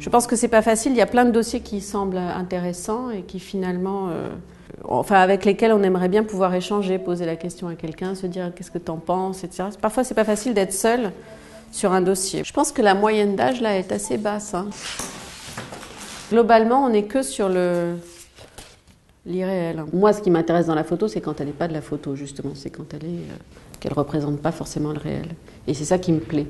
Je pense que c'est pas facile, il y a plein de dossiers qui semblent intéressants et qui finalement, avec lesquels on aimerait bien pouvoir échanger, poser la question à quelqu'un, se dire qu'est-ce que tu en penses, etc. Parfois c'est pas facile d'être seul sur un dossier. Je pense que la moyenne d'âge là est assez basse. Globalement, on n'est que sur l'irréel. Moi, ce qui m'intéresse dans la photo, c'est quand elle n'est pas de la photo, justement. C'est quand qu'elle ne représente pas forcément le réel. Et c'est ça qui me plaît.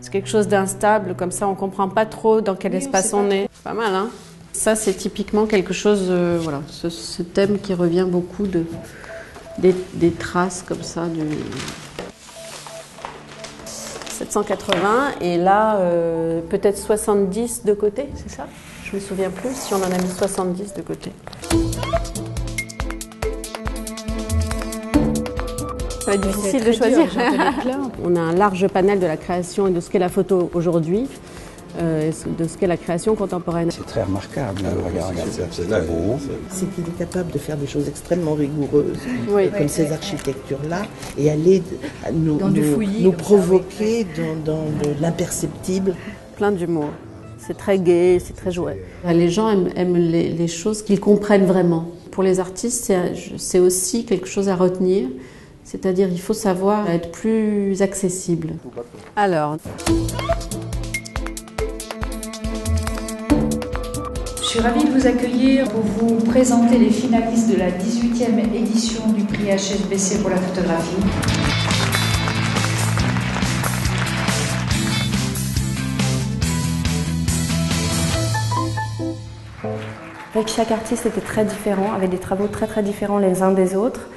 C'est quelque chose d'instable, comme ça, on ne comprend pas trop dans quel espace on est. Pas mal, hein? Ça, c'est typiquement quelque chose, ce thème qui revient beaucoup des traces comme ça, du 780, et là, peut-être 70 de côté, c'est ça? Je me souviens plus si on en a mis 70 de côté. Ça va être difficile de choisir. On a un large panel de la création et de ce qu'est la photo aujourd'hui, de ce qu'est la création contemporaine. C'est très remarquable, regarde, c'est très beau. C'est qu'il est capable de faire des choses extrêmement rigoureuses, comme ces architectures-là, et aller nous provoquer dans de l'imperceptible. Plein d'humour. C'est très gai, c'est très jouet. Les gens aiment les choses qu'ils comprennent vraiment. Pour les artistes, c'est aussi quelque chose à retenir. C'est-à-dire il faut savoir être plus accessible. Alors. Je suis ravie de vous accueillir pour vous présenter les finalistes de la 18e édition du prix HSBC pour la photographie. Avec chaque artiste était très différent, avait des travaux très très différents les uns des autres.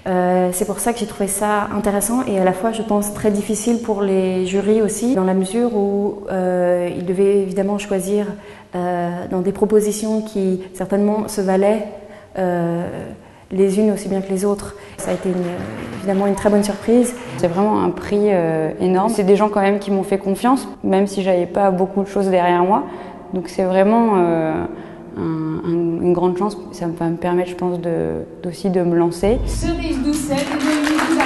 C'est pour ça que j'ai trouvé ça intéressant et à la fois je pense très difficile pour les jurys aussi, dans la mesure où ils devaient évidemment choisir dans des propositions qui certainement se valaient les unes aussi bien que les autres. Ça a été évidemment une très bonne surprise. C'est vraiment un prix énorme. C'est des gens quand même qui m'ont fait confiance, même si j'avais pas beaucoup de choses derrière moi. Donc c'est vraiment une grande chance. Ça va me permettre, je pense, aussi de me lancer. Cerise Doucet de Noémie Bouzard.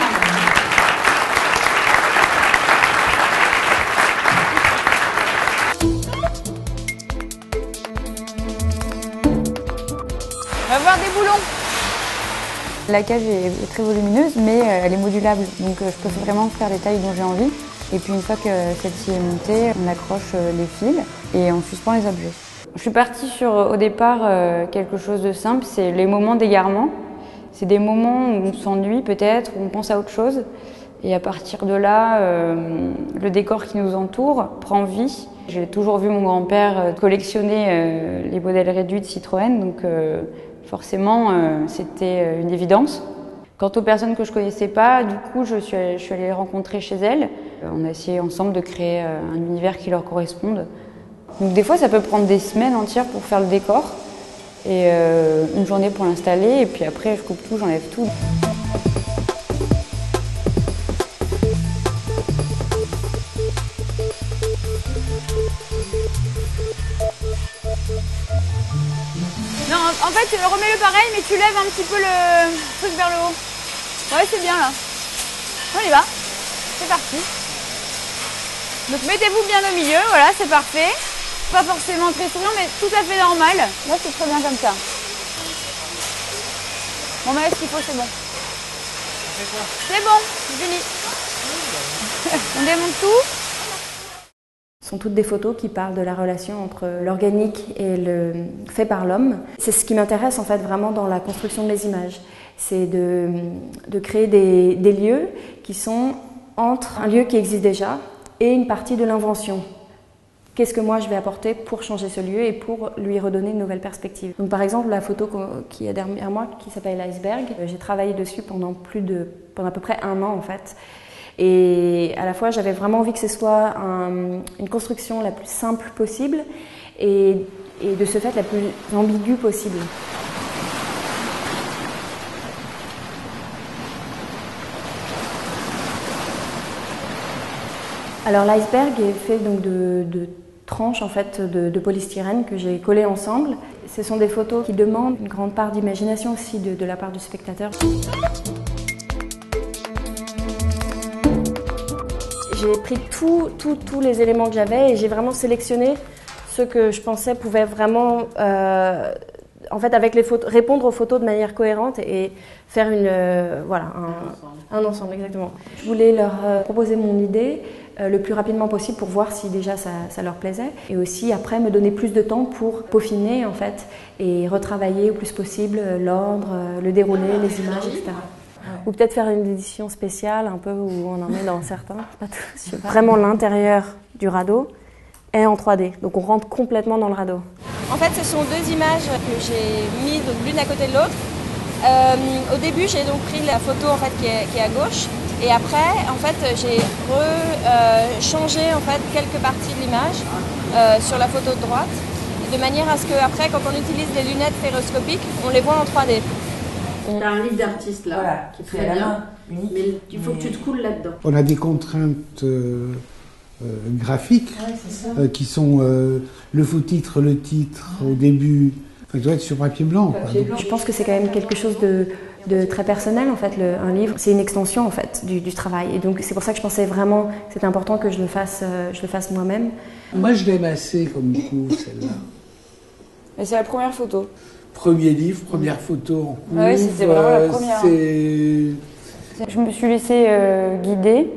On va voir des boulons. La cage est très volumineuse, mais elle est modulable, donc je peux vraiment faire les tailles dont j'ai envie. Et puis une fois que celle-ci est montée, on accroche les fils et on suspend les objets. Je suis partie sur, au départ, quelque chose de simple, c'est les moments d'égarement. C'est des moments où on s'ennuie peut-être, où on pense à autre chose. Et à partir de là, le décor qui nous entoure prend vie. J'ai toujours vu mon grand-père collectionner les modèles réduits de Citroën, donc forcément c'était une évidence. Quant aux personnes que je ne connaissais pas, du coup je suis allée les rencontrer chez elles. On a essayé ensemble de créer un univers qui leur corresponde. Donc des fois ça peut prendre des semaines entières pour faire le décor et une journée pour l'installer et puis après je coupe tout, j'enlève tout. Non, en fait, remets-le pareil, mais tu lèves un petit peu le truc vers le haut. Ouais, c'est bien là. On y va. C'est parti. Donc mettez-vous bien au milieu, voilà, c'est parfait. Pas forcément très souriant, mais tout à fait normal. Là, c'est très bien comme ça. Bon, mais là, ce qu'il faut, c'est bon. C'est bon, c'est fini. On démonte tout. Ce sont toutes des photos qui parlent de la relation entre l'organique et le fait par l'homme. C'est ce qui m'intéresse en fait vraiment dans la construction des images. C'est de créer des lieux qui sont entre un lieu qui existe déjà et une partie de l'invention. Qu'est-ce que moi je vais apporter pour changer ce lieu et pour lui redonner une nouvelle perspective. Donc par exemple la photo qui est derrière moi qui s'appelle l'iceberg, j'ai travaillé dessus pendant à peu près 1 an en fait. Et à la fois, j'avais vraiment envie que ce soit une construction la plus simple possible et de ce fait la plus ambiguë possible. Alors l'iceberg est fait donc de tranches en fait, de polystyrène que j'ai collées ensemble. Ce sont des photos qui demandent une grande part d'imagination aussi de la part du spectateur. J'ai pris tous les éléments que j'avais et j'ai vraiment sélectionné ceux que je pensais pouvaient vraiment, en fait, avec les photos, répondre aux photos de manière cohérente et faire un ensemble, exactement. Je voulais leur proposer mon idée le plus rapidement possible pour voir si déjà ça leur plaisait et aussi après me donner plus de temps pour peaufiner en fait et retravailler au plus possible l'ordre, le déroulé, les images, etc. Ou peut-être faire une édition spéciale un peu où on en met dans certains, pas tous. Vraiment l'intérieur du radeau est en 3D, donc on rentre complètement dans le radeau. En fait, ce sont deux images que j'ai mises l'une à côté de l'autre. Au début, j'ai donc pris la photo en fait, qui est à gauche. Et après, en fait, j'ai changé en fait, quelques parties de l'image sur la photo de droite, de manière à ce qu'après, quand on utilise les lunettes stéréoscopiques, on les voit en 3D. Tu as un livre d'artiste là, voilà, qui est très bien, mais il faut que tu te coules là-dedans. On a des contraintes graphiques qui sont le sous-titre, le titre au début. Ça doit être sur papier blanc. Je pense que c'est quand même quelque chose de très personnel en fait. Un livre, c'est une extension en fait du travail. Et donc c'est pour ça que je pensais vraiment que c'était important que je le fasse moi-même. Moi je l'aime assez comme coup celle-là. Et c'est la première photo. Premier livre, première photo en cours. Ah oui, c'était vraiment la première. Je me suis laissée guider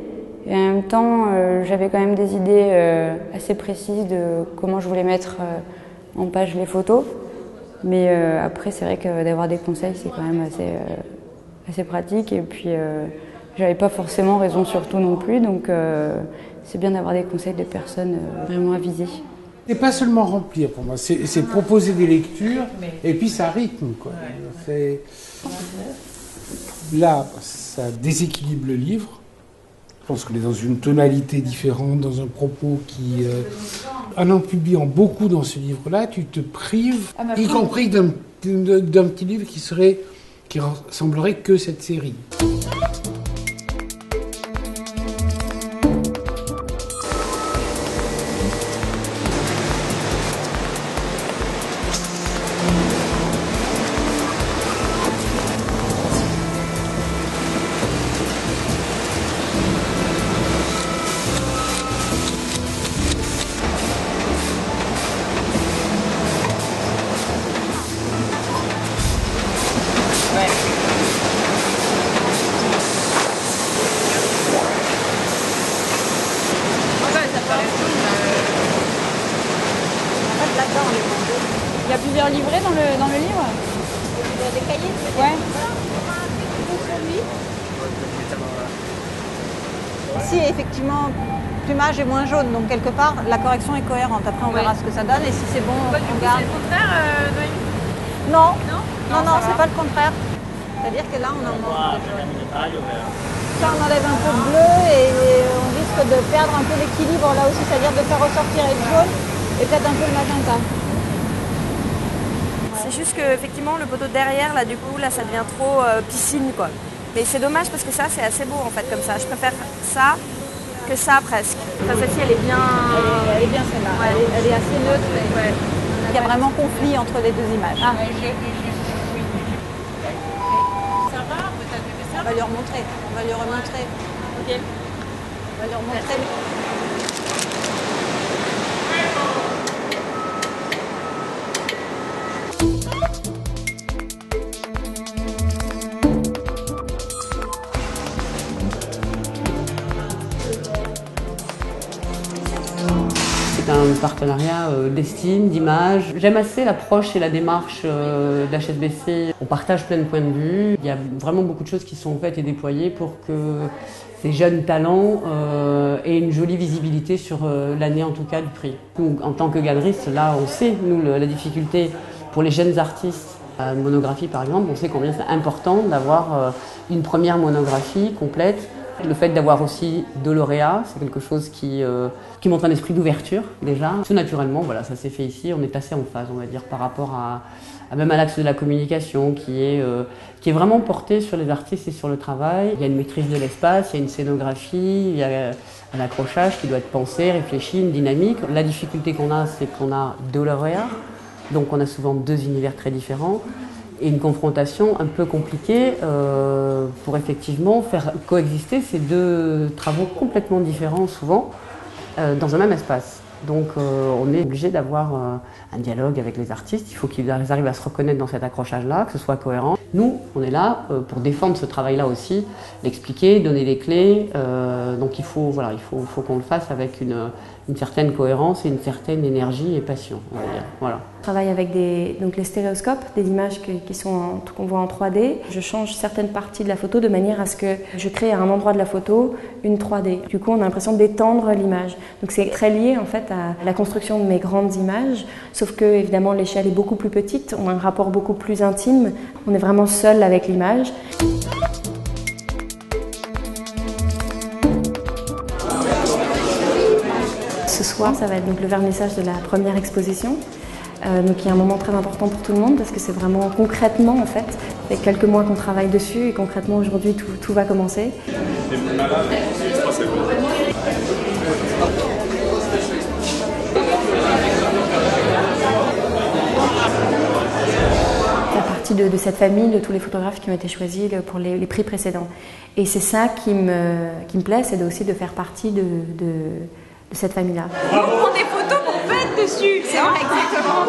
et en même temps j'avais quand même des idées assez précises de comment je voulais mettre en page les photos. Mais après c'est vrai que d'avoir des conseils c'est quand même assez pratique et puis j'avais pas forcément raison sur tout non plus donc c'est bien d'avoir des conseils de personnes vraiment avisées. C'est pas seulement remplir pour moi, c'est proposer des lectures et puis ça rythme quoi. Là, ça déséquilibre le livre. Je pense qu'on est dans une tonalité différente, dans un propos qui... en publiant beaucoup dans ce livre-là, tu te prives, y compris d'un petit livre qui ressemblerait que cette série. Il y a plusieurs livrets dans le livre. Des cahiers Ouais. Ici, effectivement, le plumage est moins jaune, donc quelque part, la correction est cohérente. Après, on verra ce que ça donne et si c'est bon, on garde. C'est le contraire, Noémie ? Non, c'est pas le contraire. C'est-à-dire que là, on enlève un peu de bleu et on risque de perdre un peu l'équilibre là aussi, c'est-à-dire de faire ressortir le jaune et peut-être un peu le magenta. C'est juste que effectivement le poteau derrière là du coup là ça devient trop piscine quoi. Mais c'est dommage parce que ça c'est assez beau en fait comme ça. Je préfère ça que ça presque. Enfin, celle-ci elle est bien. Elle est bien celle-là. Ouais. Elle est assez neutre. Ouais. Il y a vraiment conflit entre les deux images. Ah. On va lui remontrer. On va lui remontrer. Ok. On va lui remontrer. C'est un partenariat d'estime, d'image. J'aime assez l'approche et la démarche d'HSBC. On partage plein de points de vue. Il y a vraiment beaucoup de choses qui sont faites et déployées pour que ces jeunes talents aient une jolie visibilité sur l'année en tout cas du prix. Nous, en tant que galeriste, là on sait, nous, la difficulté pour les jeunes artistes à une monographie par exemple, on sait combien c'est important d'avoir une première monographie complète. Le fait d'avoir aussi deux lauréats, c'est quelque chose qui montre un esprit d'ouverture déjà. Tout naturellement, voilà, ça s'est fait ici, on est assez en phase, on va dire, par rapport même à l'axe de la communication qui est vraiment porté sur les artistes et sur le travail. Il y a une maîtrise de l'espace, il y a une scénographie, il y a un accrochage qui doit être pensé, réfléchi, une dynamique. La difficulté qu'on a, c'est qu'on a deux lauréats, donc on a souvent deux univers très différents. et une confrontation un peu compliquée pour effectivement faire coexister ces deux travaux complètement différents souvent dans un même espace. Donc on est obligé d'avoir un dialogue avec les artistes, il faut qu'ils arrivent à se reconnaître dans cet accrochage-là, que ce soit cohérent. Nous, on est là pour défendre ce travail-là aussi, l'expliquer, donner les clés, donc il faut qu'on le fasse avec une certaine cohérence et une certaine énergie et passion, on va dire. Voilà. Je travaille avec les stéréoscopes, des images qu'on voit en 3D. Je change certaines parties de la photo de manière à ce que je crée à un endroit de la photo une 3D. Du coup, on a l'impression d'étendre l'image. Donc c'est très lié en fait à la construction de mes grandes images, sauf que évidemment l'échelle est beaucoup plus petite, on a un rapport beaucoup plus intime, on est vraiment seul avec l'image. Ce soir, ça va être donc le vernissage de la première exposition. Donc il y a un moment très important pour tout le monde parce que c'est vraiment concrètement en fait, il y a quelques mois qu'on travaille dessus et concrètement aujourd'hui tout va commencer. La partie de cette famille, de tous les photographes qui ont été choisis pour les prix précédents. Et c'est ça qui me plaît, c'est aussi de faire partie de cette famille-là. On prend des photos pour mettre dessus. C'est vrai, exactement.